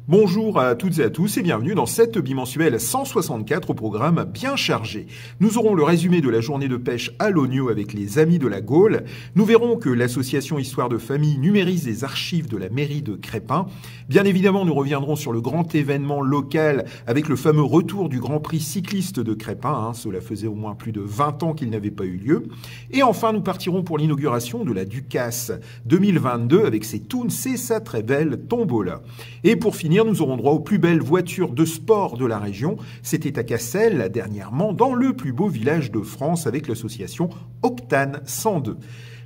Bonjour à toutes et à tous et bienvenue dans cette bimensuelle 164 au programme bien chargé. Nous aurons le résumé de la journée de pêche à l'oignon avec les Amis de la Gaule. Nous verrons que l'association Histoire de Famille numérise les archives de la mairie de Crespin. Bien évidemment, nous reviendrons sur le grand événement local avec le fameux retour du Grand Prix cycliste de Crespin. Cela faisait au moins plus de 20 ans qu'il n'avait pas eu lieu. Et enfin, nous partirons pour l'inauguration de la Ducasse 2022 avec ses tunes et sa très belle tombola. Et pour finir, nous aurons droit aux plus belles voitures de sport de la région. C'était à Cassel, dernièrement, dans le plus beau village de France avec l'association Octane 102.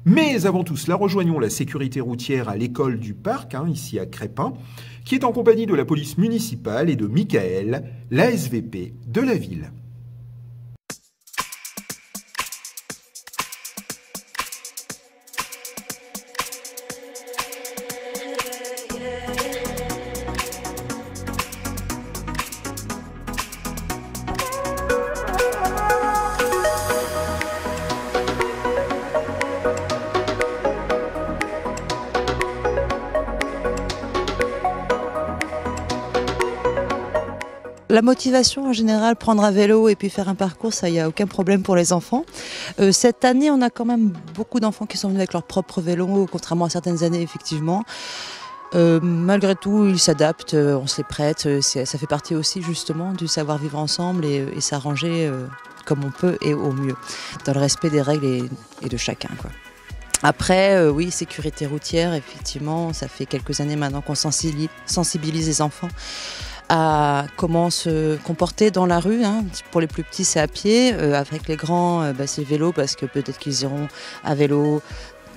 Mais avant tout cela, rejoignons la sécurité routière à l'école du parc, ici à Crespin, qui est en compagnie de la police municipale et de Michael, l'ASVP de la ville. La motivation en général, prendre un vélo et puis faire un parcours, ça, il n'y a aucun problème pour les enfants. Cette année, on a quand même beaucoup d'enfants qui sont venus avec leur propre vélo, contrairement à certaines années, effectivement. Malgré tout, ils s'adaptent, on se les prête. Ça fait partie aussi justement du savoir vivre ensemble et s'arranger comme on peut et au mieux, dans le respect des règles et de chacun, quoi. Après, oui, sécurité routière, effectivement, ça fait quelques années maintenant qu'on sensibilise les enfants à comment se comporter dans la rue. Pour les plus petits, c'est à pied. Avec les grands, c'est vélo, parce que peut-être qu'ils iront à vélo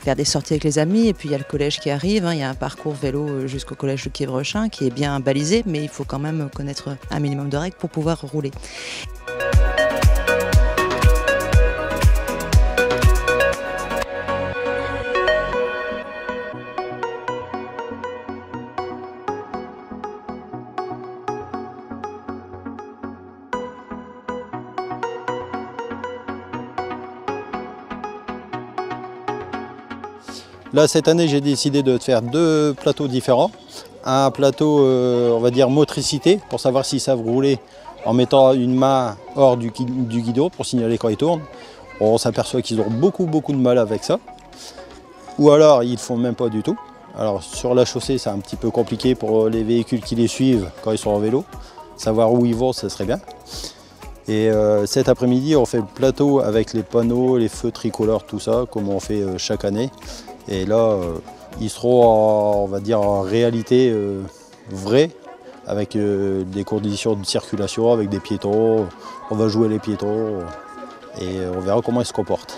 faire des sorties avec les amis. Et puis il y a le collège qui arrive. Il y a un parcours vélo jusqu'au collège de Quievrechin qui est bien balisé, mais il faut quand même connaître un minimum de règles pour pouvoir rouler. Là, cette année, j'ai décidé de faire deux plateaux différents. Un plateau, on va dire, motricité, pour savoir s'ils savent rouler en mettant une main hors du guidon pour signaler quand ils tournent. On s'aperçoit qu'ils ont beaucoup de mal avec ça. Ou alors, ils ne le font même pas du tout. Alors, sur la chaussée, c'est un petit peu compliqué pour les véhicules qui les suivent quand ils sont en vélo. Savoir où ils vont, ça serait bien. Et cet après-midi, on fait le plateau avec les panneaux, les feux tricolores, tout ça, comme on fait chaque année. Et là, ils seront, on va dire, en réalité vraie, avec des conditions de circulation, avec des piétons. On va jouer les piétons et on verra comment ils se comportent.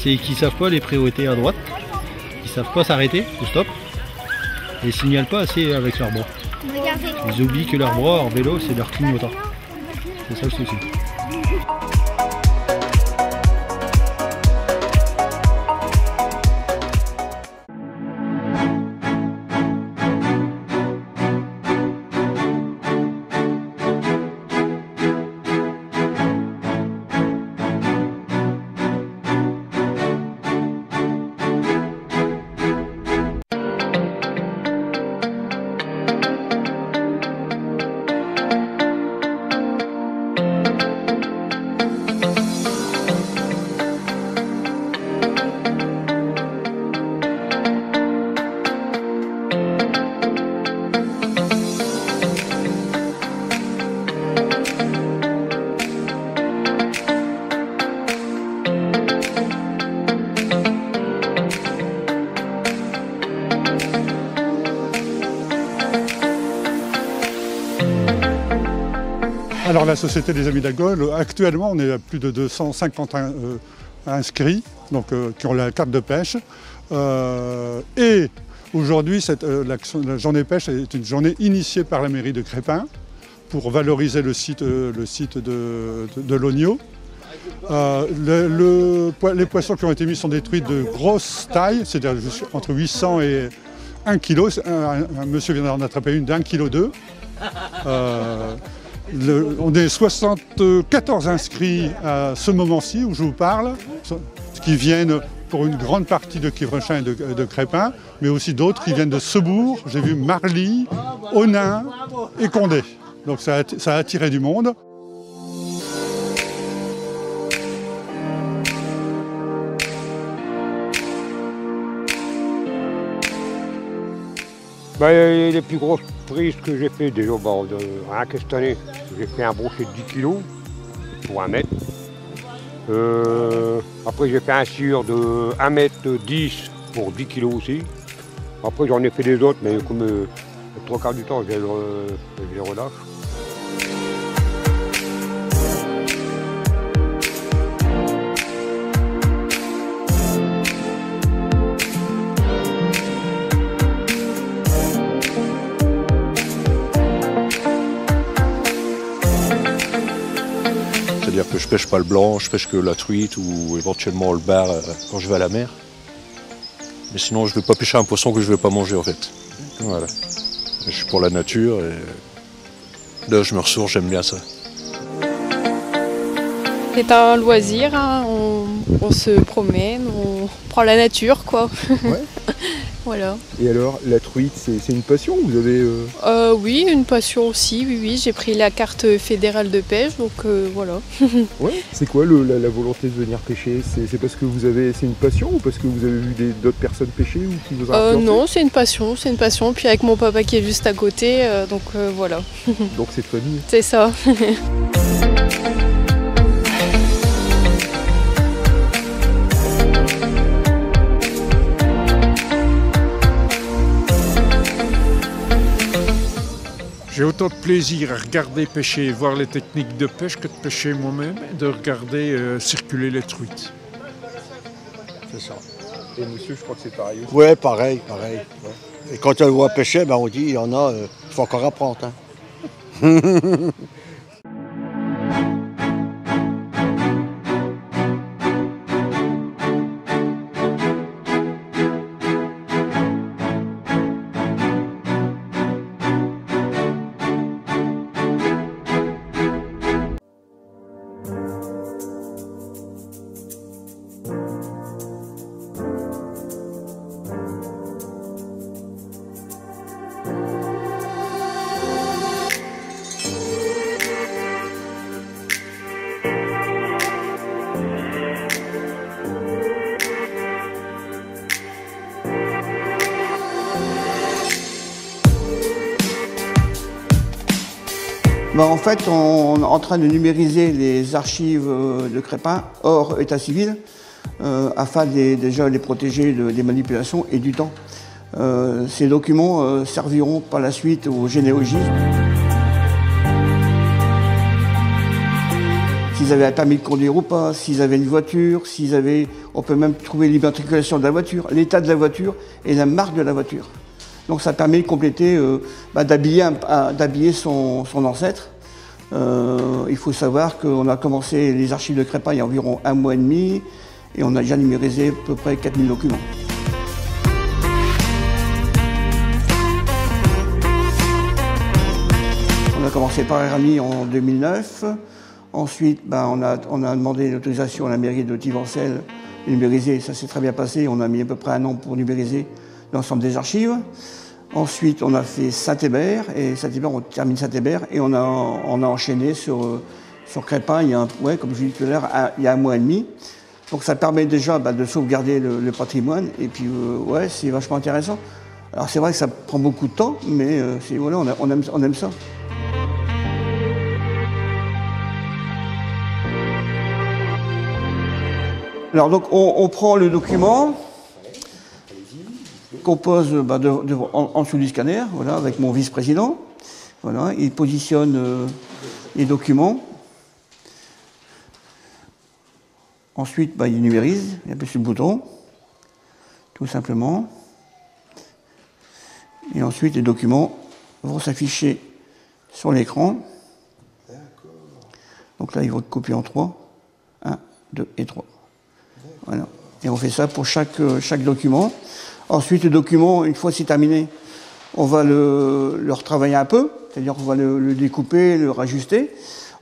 C'est qu'ils ne savent pas les priorités à droite, ils ne savent pas s'arrêter au stop et ils ne signalent pas assez avec leurs bras. Ils oublient que leurs bras en vélo c'est leur clignotant. C'est ça le souci. Alors la Société des Amis de la Gaule, actuellement on est à plus de 250 inscrits, donc, qui ont la carte de pêche. Et aujourd'hui, la journée pêche est une journée initiée par la mairie de Crespin pour valoriser le site de l'Ogno. Les poissons qui ont été mis sont des truites de grosse taille, c'est-à-dire entre 800 et 1 kg. Un monsieur vient d'en attraper une d'1,2 kg. On est 74 inscrits à ce moment-ci où je vous parle, qui viennent pour une grande partie de Quievrechin et de Crespin, mais aussi d'autres qui viennent de Sebourg, j'ai vu Marly, Onin et Condé. Donc ça a attiré du monde. Les plus grosses prises que j'ai fait déjà, rien que cette année, j'ai fait un brochet de 10 kg pour 1 mètre. Après j'ai fait un sur de 1 mètre 10 pour 10 kg aussi. Après j'en ai fait des autres, mais comme le 3/4 du temps je les relâche. C'est-à-dire que je pêche pas le blanc, je pêche que la truite ou éventuellement le bar quand je vais à la mer. Mais sinon je ne vais pas pêcher un poisson que je ne vais pas manger en fait. Voilà. Je suis pour la nature et là je me ressource, j'aime bien ça. C'est un loisir, hein. On se promène, on prend la nature quoi. Ouais. Voilà. Et alors, la truite, c'est une passion? Vous avez Oui, une passion aussi, oui. J'ai pris la carte fédérale de pêche, donc voilà. Ouais. C'est quoi la volonté de venir pêcher? C'est parce que c'est une passion ou parce que vous avez vu d'autres personnes pêcher ou qui vous ont influencé? Non, c'est une passion. Puis avec mon papa qui est juste à côté, donc voilà. Donc c'est de famille. C'est ça. J'ai autant de plaisir à regarder pêcher, voir les techniques de pêche que de pêcher moi-même et de regarder circuler les truites. C'est ça. Et monsieur, je crois que c'est pareil aussi. Ouais, pareil. Ouais. Et quand on le voit pêcher, on dit, il y en a, il faut encore apprendre. Hein. En fait, on est en train de numériser les archives de Crespin hors état civil afin déjà de les protéger des manipulations et du temps. Ces documents serviront par la suite aux généalogistes. S'ils avaient un permis de conduire ou pas, s'ils avaient une voiture, on peut même trouver l'immatriculation de la voiture, l'état de la voiture et la marque de la voiture. Donc ça permet de compléter, d'habiller son ancêtre. Il faut savoir qu'on a commencé les archives de Crespin il y a environ 1 mois et demi et on a déjà numérisé à peu près 4000 documents. On a commencé par Ernie en 2009. Ensuite, on a demandé l'autorisation à la mairie de Tivancelles de numériser. Ça s'est très bien passé. On a mis à peu près 1 an pour numériser l'ensemble des archives. Ensuite, on a fait Saint-Hébert, et Saint-Hébert, on termine Saint-Hébert, et on a enchaîné sur Crespin, comme je l'ai dit tout à l'heure, il y a 1 mois et demi. Donc ça permet déjà de sauvegarder le patrimoine, et puis c'est vachement intéressant. Alors c'est vrai que ça prend beaucoup de temps, mais on aime ça. Alors donc on prend le document qu'on pose en dessous du scanner, voilà, avec mon vice-président. Voilà, il positionne les documents Ensuite, il numérise, il appuie sur le bouton, tout simplement. Et ensuite, les documents vont s'afficher sur l'écran. Donc là, ils vont être copiés en 3. 1, 2 et 3. Voilà. Et on fait ça pour chaque document. Ensuite, le document, une fois c'est terminé, on va le retravailler un peu, c'est-à-dire qu'on va le découper, le rajuster.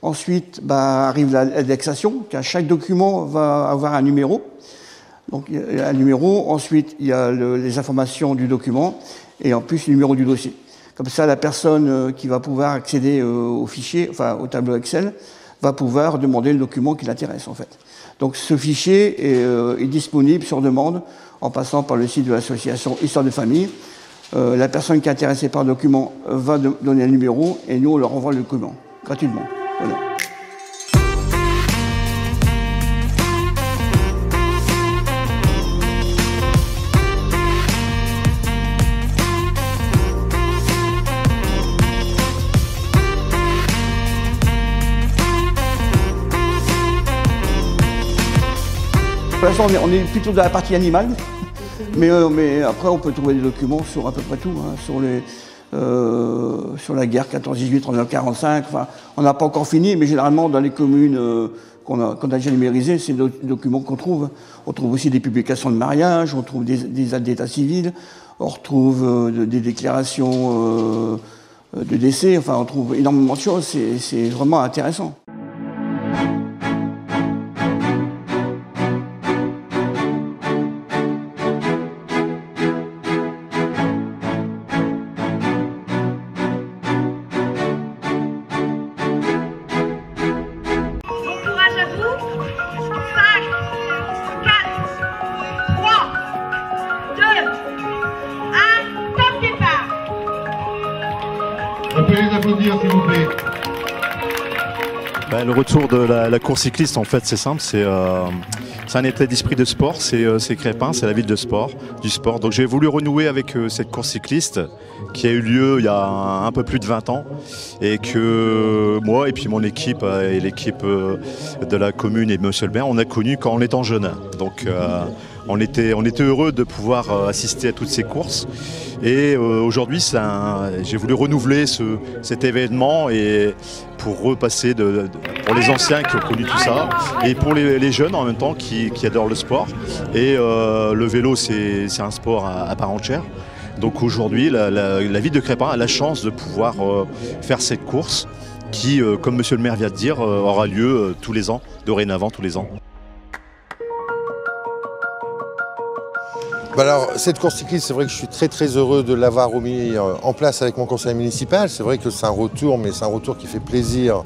Ensuite, arrive l'indexation, car chaque document va avoir un numéro. Donc, il y a un numéro. Ensuite, il y a les informations du document et en plus le numéro du dossier. Comme ça, la personne qui va pouvoir accéder au fichier, enfin au tableau Excel, va pouvoir demander le document qui l'intéresse en fait. Donc ce fichier est disponible sur demande en passant par le site de l'association Histoire de Famille. La personne qui est intéressée par le document va donner le numéro et nous on leur envoie le document gratuitement. Voilà. Pour l'instant, on est plutôt dans la partie animale, mais après, on peut trouver des documents sur à peu près tout, hein, sur la guerre 14-18, 39-45. Enfin, on n'a pas encore fini, mais généralement, dans les communes qu'on a déjà numérisées, c'est des documents qu'on trouve. On trouve aussi des publications de mariage, on trouve des actes d'état civil, on retrouve des déclarations de décès. Enfin, on trouve énormément de choses. C'est vraiment intéressant. On peut les applaudir s'il vous plaît. Le retour de la course cycliste, en fait, c'est simple, c'est un état d'esprit de sport, c'est Crespin, c'est la ville de sport, du sport. Donc j'ai voulu renouer avec cette course cycliste qui a eu lieu il y a un peu plus de 20 ans et que moi et puis mon équipe et l'équipe de la commune et Monsieur le maire, on a connu quand on était jeune. Donc on était heureux de pouvoir assister à toutes ces courses. Et aujourd'hui, j'ai voulu renouveler cet événement et pour repasser pour les anciens qui ont connu tout ça et pour les jeunes en même temps qui adorent le sport. Et le vélo, c'est un sport à part entière. Donc aujourd'hui, la ville de Crespin a la chance de pouvoir faire cette course qui, comme Monsieur le maire vient de dire, aura lieu tous les ans, dorénavant tous les ans. Alors, cette course cycliste, c'est vrai que je suis très heureux de l'avoir remis en place avec mon conseil municipal. C'est vrai que c'est un retour, mais c'est un retour qui fait plaisir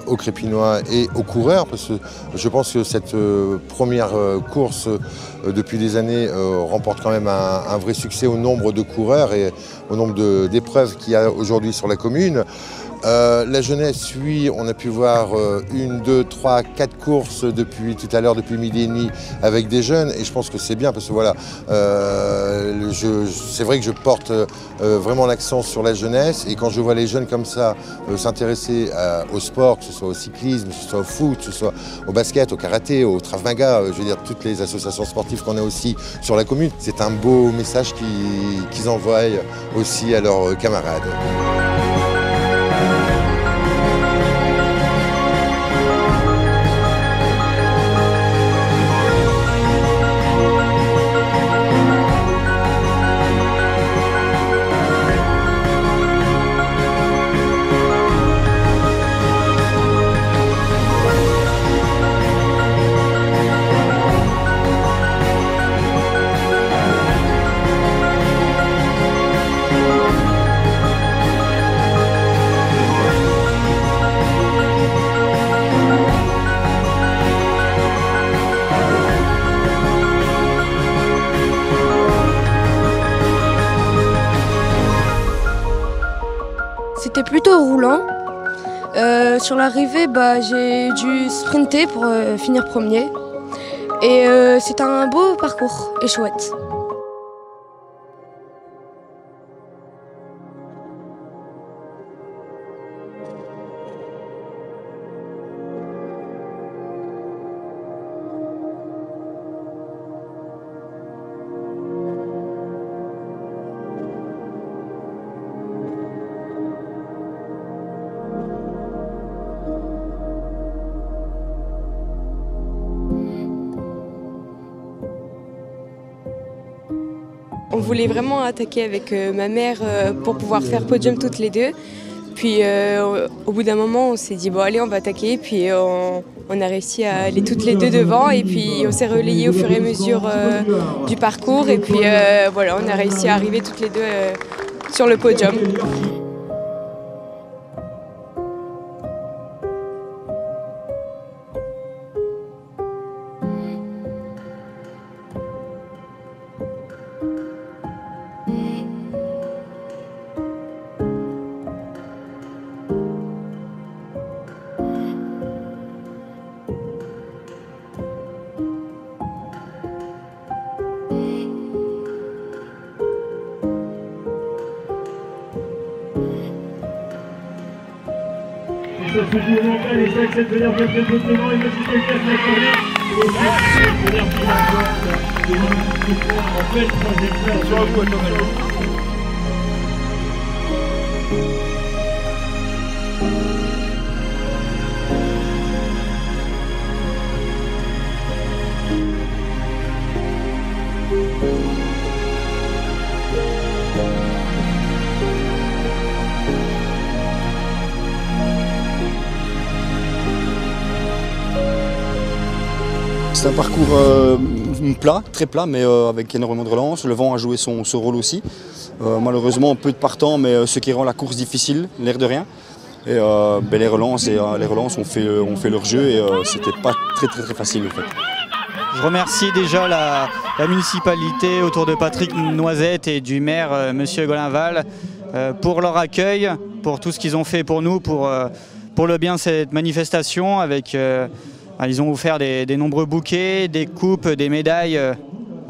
aux Crépinois et aux coureurs, parce que je pense que cette première course depuis des années remporte quand même un vrai succès au nombre de coureurs et au nombre d'épreuves qu'il y a aujourd'hui sur la commune. La jeunesse, oui, on a pu voir 1, 2, 3, 4 courses depuis tout à l'heure, depuis midi et demi, avec des jeunes, et je pense que c'est bien parce que voilà, c'est vrai que je porte vraiment l'accent sur la jeunesse, et quand je vois les jeunes comme ça s'intéresser au sport, que ce soit au cyclisme, que ce soit au foot, que ce soit au basket, au karaté, au Krav Maga, je veux dire toutes les associations sportives qu'on a aussi sur la commune, c'est un beau message qu'ils envoient aussi à leurs camarades. C'était plutôt roulant. Sur l'arrivée, j'ai dû sprinter pour finir premier. Et c'est un beau parcours et chouette. On voulait vraiment attaquer avec ma mère pour pouvoir faire podium toutes les deux. Puis au bout d'un moment, on s'est dit bon allez, on va attaquer. Puis on a réussi à aller toutes les deux devant et puis on s'est relayé au fur et à mesure du parcours. Et puis voilà, on a réussi à arriver toutes les deux sur le podium. Sur ce tour mental, et ça accepte de venir faire quelques devant, il me dit quelqu'un de la journée. Et aussi, de venir faire la porte, de venir en pleine trajectoire. Sur vous, attention. C'est un parcours plat, très plat, mais avec énormément de relance. Le vent a joué son rôle aussi. Malheureusement, peu de partants, mais ce qui rend la course difficile, l'air de rien. Et les relances ont fait leur jeu et c'était pas très facile en fait. Je remercie déjà la municipalité autour de Patrick Noisette et du maire Monsieur Golinval pour leur accueil, pour tout ce qu'ils ont fait pour nous, pour le bien de cette manifestation avec... Ils ont offert des nombreux bouquets, des coupes, des médailles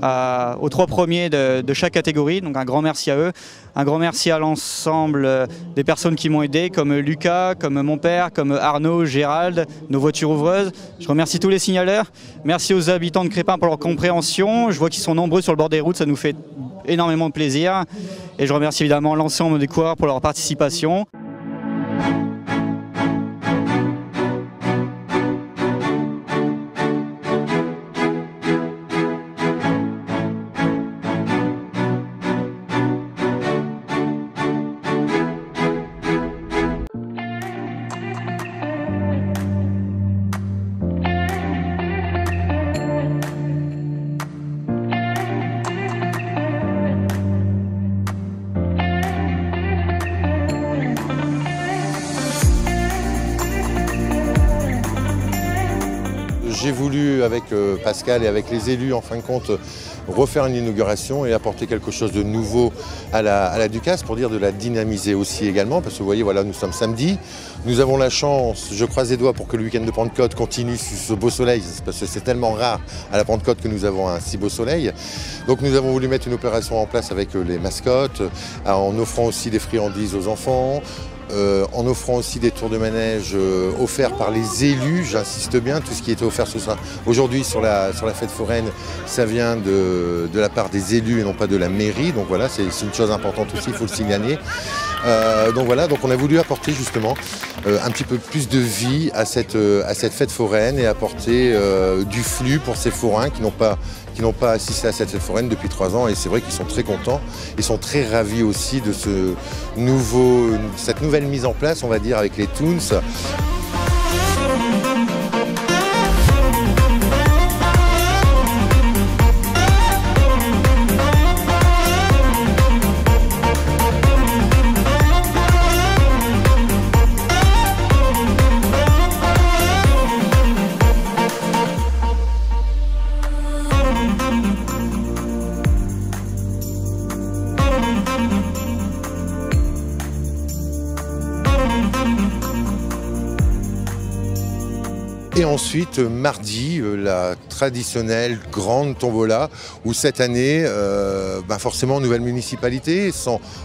aux 3 premiers de chaque catégorie. Donc un grand merci à eux. Un grand merci à l'ensemble des personnes qui m'ont aidé, comme Lucas, comme mon père, comme Arnaud, Gérald, nos voitures ouvreuses. Je remercie tous les signaleurs. Merci aux habitants de Crépin pour leur compréhension. Je vois qu'ils sont nombreux sur le bord des routes, ça nous fait énormément de plaisir. Et je remercie évidemment l'ensemble des coureurs pour leur participation. J'ai voulu, avec Pascal et avec les élus, en fin de compte, refaire une inauguration et apporter quelque chose de nouveau à la Ducasse pour dire de la dynamiser aussi également. Parce que vous voyez, voilà, nous sommes samedi. Nous avons la chance, je croise les doigts pour que le week-end de Pentecôte continue sous ce beau soleil, parce que c'est tellement rare à la Pentecôte que nous avons un si beau soleil. Donc nous avons voulu mettre une opération en place avec les mascottes, en offrant aussi des friandises aux enfants. En offrant aussi des tours de manège offerts par les élus, j'insiste bien, tout ce qui était offert ce soir. Aujourd'hui sur la fête foraine, ça vient de la part des élus et non pas de la mairie, donc voilà, c'est une chose importante aussi, il faut le signaler. Donc voilà, donc on a voulu apporter justement un petit peu plus de vie à cette fête foraine et apporter du flux pour ces forains qui n'ont pas assisté à cette fête foraine depuis 3 ans, et c'est vrai qu'ils sont très contents, ils sont très ravis aussi de cette nouvelle mise en place, on va dire, avec les Toons. Et ensuite, mardi, la traditionnelle grande tombola, où cette année, forcément, nouvelle municipalité,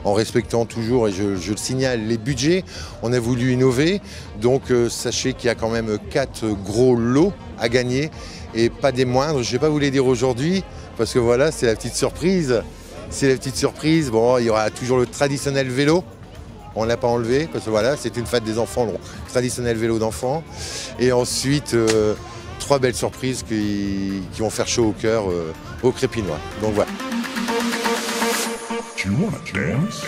en respectant toujours, et je le signale, les budgets, on a voulu innover. Donc sachez qu'il y a quand même 4 gros lots à gagner, et pas des moindres. Je ne vais pas vous les dire aujourd'hui, parce que voilà, c'est la petite surprise. C'est la petite surprise. Bon, il y aura toujours le traditionnel vélo. On ne l'a pas enlevé, parce que voilà, c'est une fête des enfants, donc traditionnel vélo d'enfants. Et ensuite, 3 belles surprises qui vont faire chaud au cœur aux Crépinois. Donc voilà. You wanna dance?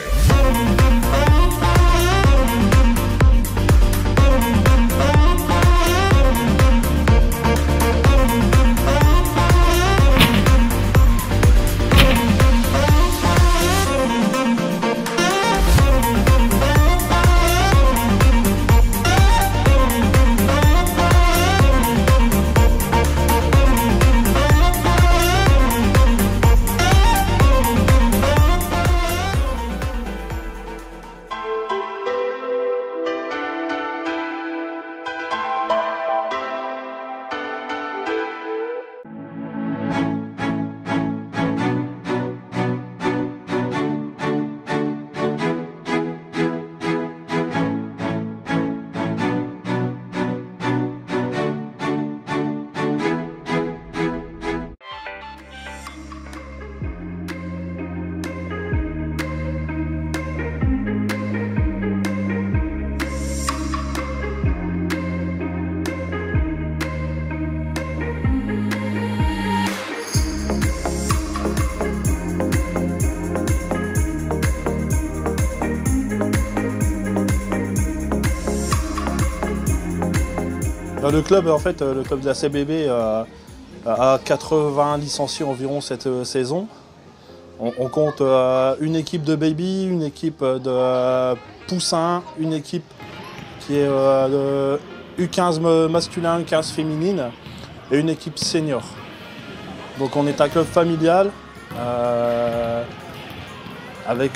Le club, en fait, le club de la CBB a 80 licenciés environ cette saison. On compte une équipe de baby, une équipe de poussins, une équipe qui est de U15 masculin, U15 féminine et une équipe senior. Donc on est un club familial avec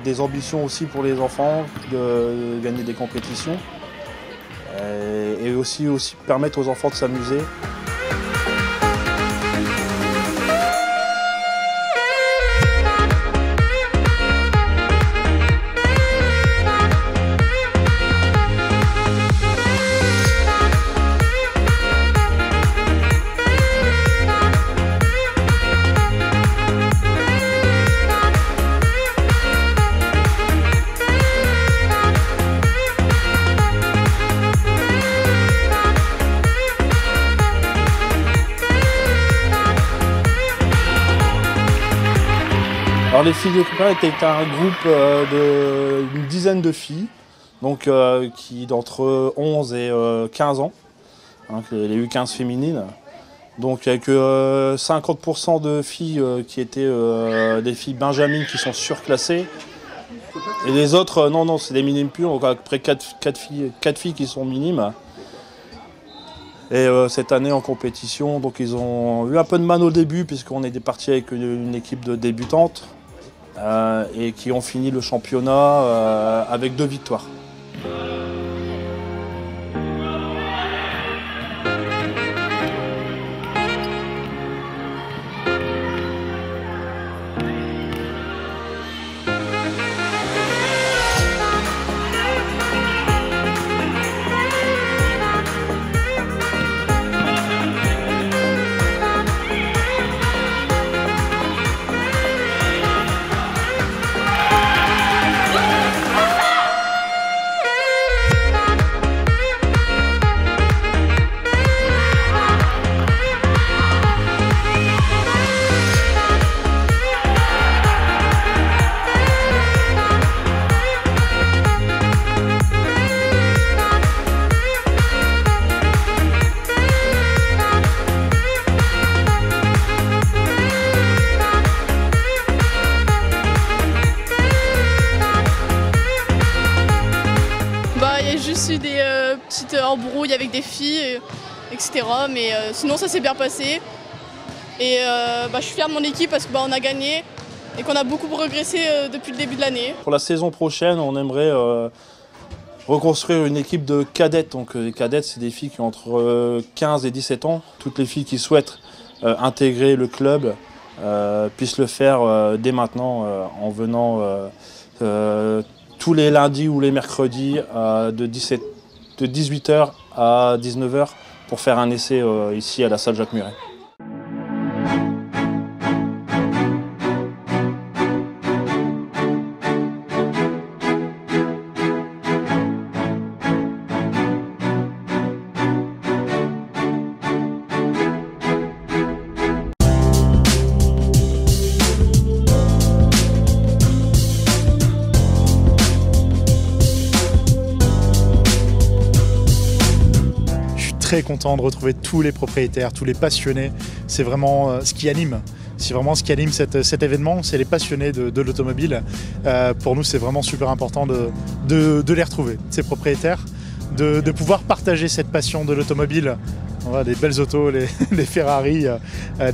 des ambitions aussi pour les enfants de gagner des compétitions. Et aussi permettre aux enfants de s'amuser. Alors les filles de Crépin étaient un groupe d'une dizaine de filles, donc qui d'entre 11 et 15 ans, hein, les U15 féminines. Donc avec 50% de filles qui étaient des filles benjamines qui sont surclassées. Et les autres, non, c'est des minimes pures, donc à peu près 4 filles qui sont minimes. Et cette année en compétition, donc ils ont eu un peu de mal au début puisqu'on est parti avec une équipe de débutantes. Et qui ont fini le championnat avec 2 victoires. eu des petites embrouilles avec des filles, etc. Mais sinon ça s'est bien passé. Et je suis fière de mon équipe parce qu'on a gagné et qu'on a beaucoup progressé depuis le début de l'année. Pour la saison prochaine, on aimerait reconstruire une équipe de cadettes. Donc les cadettes, c'est des filles qui ont entre 15 et 17 ans. Toutes les filles qui souhaitent intégrer le club puissent le faire dès maintenant en venant tous les lundis ou les mercredis de 18h à 19h pour faire un essai ici à la salle Jacques Muret. très content de retrouver tous les propriétaires, tous les passionnés. C'est vraiment ce qui anime. C'est vraiment ce qui anime cet événement, c'est les passionnés de l'automobile. Pour nous, c'est vraiment super important de les retrouver, ces propriétaires, de pouvoir partager cette passion de l'automobile. On voit des belles autos, les Ferrari,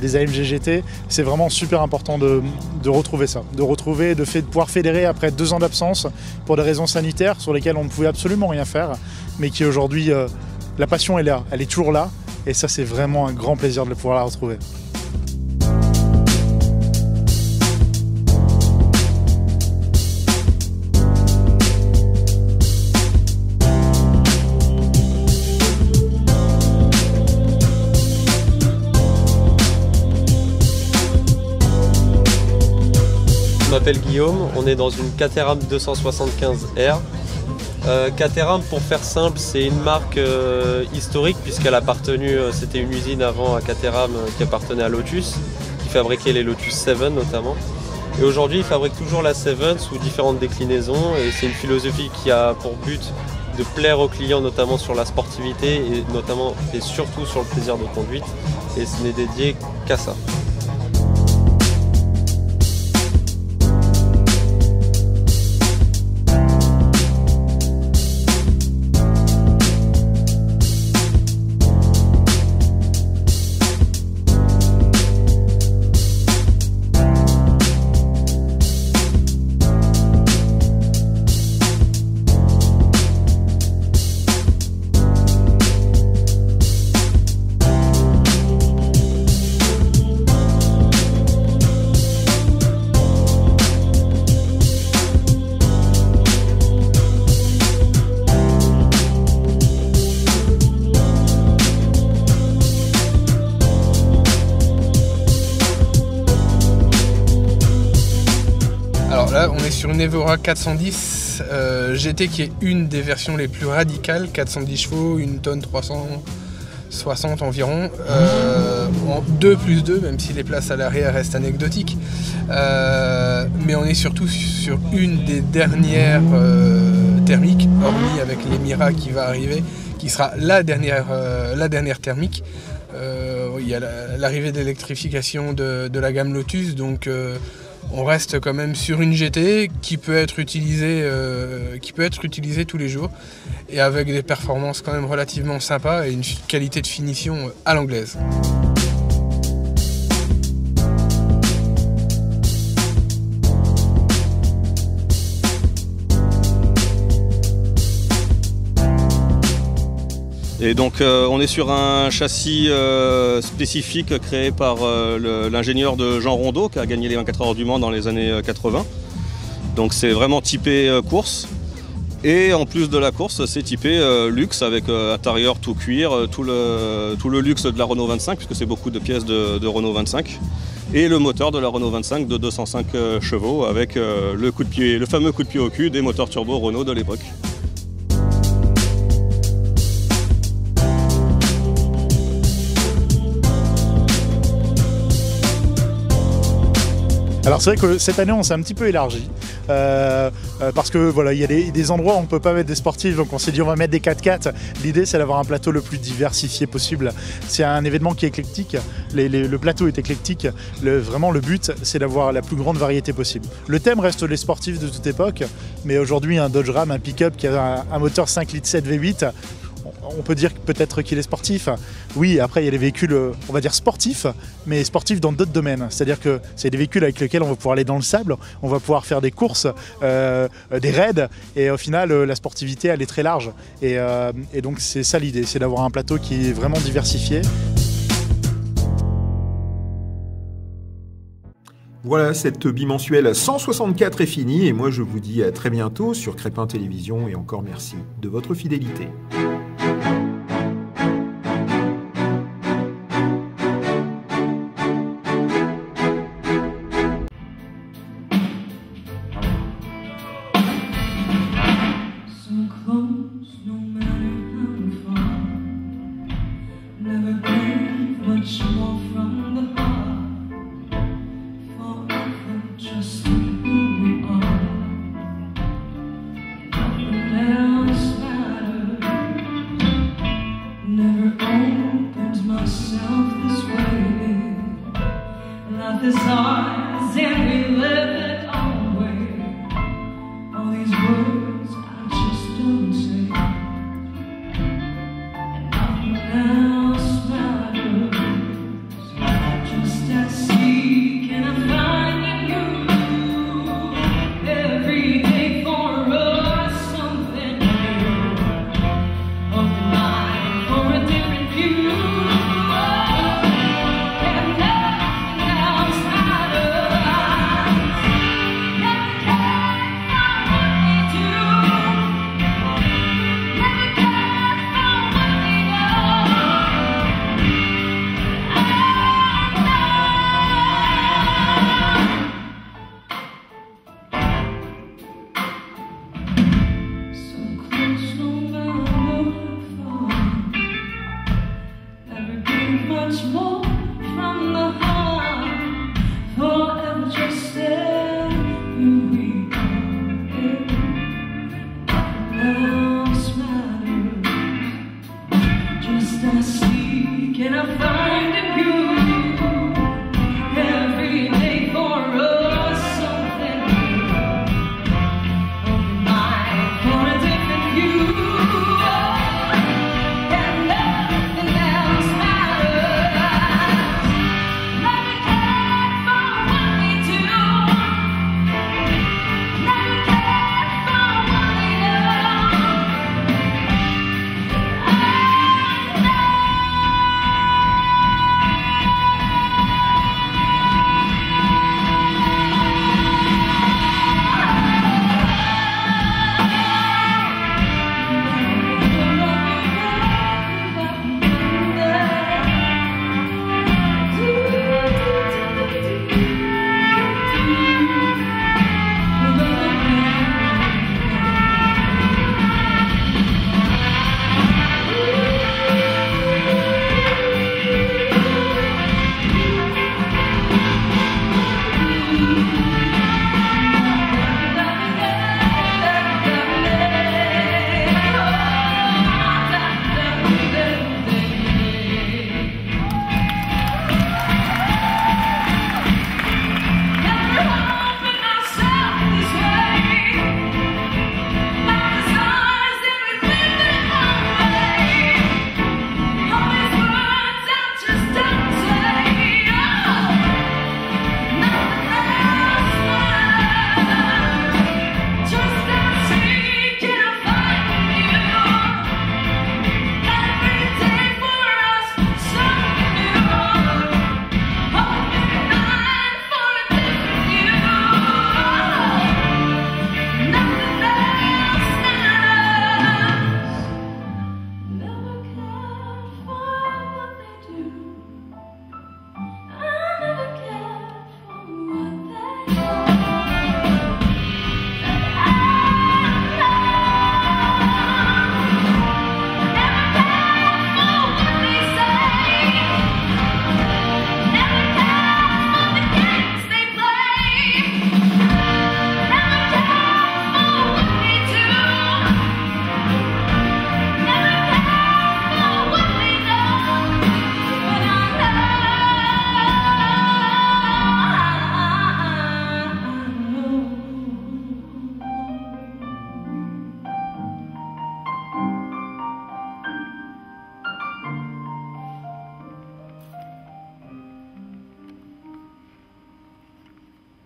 des AMG GT. C'est vraiment super important de retrouver ça, de pouvoir fédérer après 2 ans d'absence pour des raisons sanitaires sur lesquelles on ne pouvait absolument rien faire, mais qui aujourd'hui, la passion est là, elle est toujours là, et ça c'est vraiment un grand plaisir de pouvoir la retrouver. Je m'appelle Guillaume, on est dans une Caterham 275R. Caterham, pour faire simple, c'est une marque historique puisqu'elle appartenait, c'était une usine avant à Caterham qui appartenait à Lotus, qui fabriquait les Lotus 7 notamment. Et aujourd'hui, ils fabriquent toujours la 7 sous différentes déclinaisons et c'est une philosophie qui a pour but de plaire aux clients, notamment sur la sportivité et surtout sur le plaisir de conduite. Et ce n'est dédié qu'à ça. Là, on est sur une Evora 410 GT qui est une des versions les plus radicales, 410 chevaux, 1 tonne 360 environ, en 2+2, même si les places à l'arrière restent anecdotiques. Mais on est surtout sur une des dernières thermiques, hormis avec l'Emira qui va arriver, qui sera la dernière thermique. Il y a l'arrivée d'électrification de la gamme Lotus, donc on reste quand même sur une GT qui peut être utilisée tous les jours et avec des performances quand même relativement sympas et une qualité de finition à l'anglaise. Et donc on est sur un châssis spécifique créé par l'ingénieur de Jean Rondeau qui a gagné les 24 heures du Mans dans les années 80. Donc c'est vraiment typé course. Et en plus de la course, c'est typé luxe avec intérieur tout cuir, tout le luxe de la Renault 25 puisque c'est beaucoup de pièces de Renault 25. Et le moteur de la Renault 25 de 205 chevaux avec le fameux coup de pied au cul des moteurs turbo Renault de l'époque. Alors c'est vrai que cette année on s'est un petit peu élargi parce que voilà, il y a des endroits où on ne peut pas mettre des sportifs, donc on s'est dit on va mettre des 4x4. L'idée c'est d'avoir un plateau le plus diversifié possible. C'est un événement qui est éclectique, le plateau est éclectique, vraiment le but c'est d'avoir la plus grande variété possible. Le thème reste les sportifs de toute époque, mais aujourd'hui un Dodge Ram, un pick-up qui a un moteur 5 litres 7 V8, on peut dire peut-être qu'il est sportif. Oui, après il y a des véhicules, on va dire sportifs, mais sportifs dans d'autres domaines. C'est-à-dire que c'est des véhicules avec lesquels on va pouvoir aller dans le sable, on va pouvoir faire des courses, des raids, et au final la sportivité elle est très large. Et donc c'est ça l'idée, c'est d'avoir un plateau qui est vraiment diversifié. Voilà, cette bimensuelle 164 est finie et moi je vous dis à très bientôt sur Crépin Télévision et encore merci de votre fidélité. Else matter.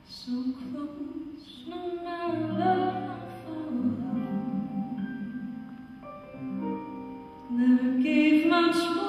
So close, no matter how far. Never gave much more.